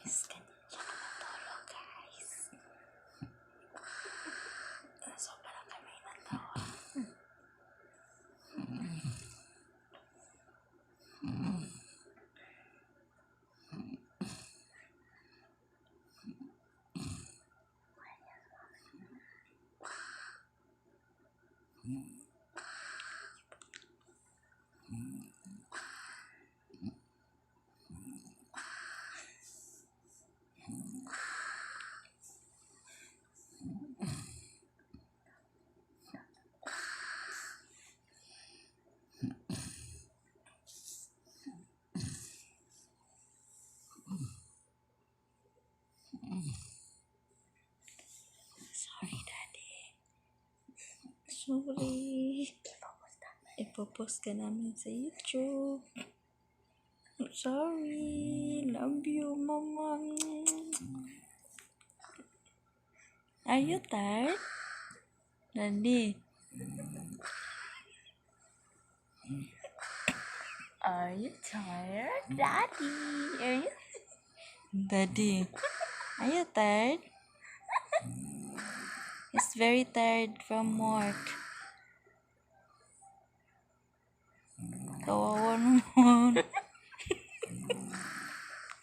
Guys, ganyan siya matulog, guys. Sobrang kami natawa. Sorry, Daddy. Sorry. Ipopost ka namin sa YouTube. Sorry. Love you, Mama. Are you tired? Daddy. Are you tired? Daddy. Are you? Daddy. Are you tired? He's very tired from work. Kawawa naman.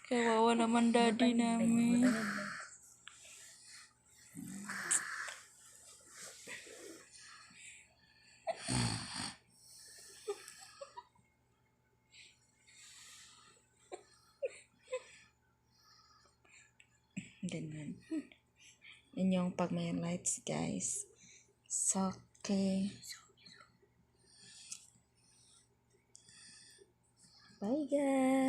Kawawa naman daddy namin. Ganun. Yun yung pag may lights, guys. It's okay. Bye, guys.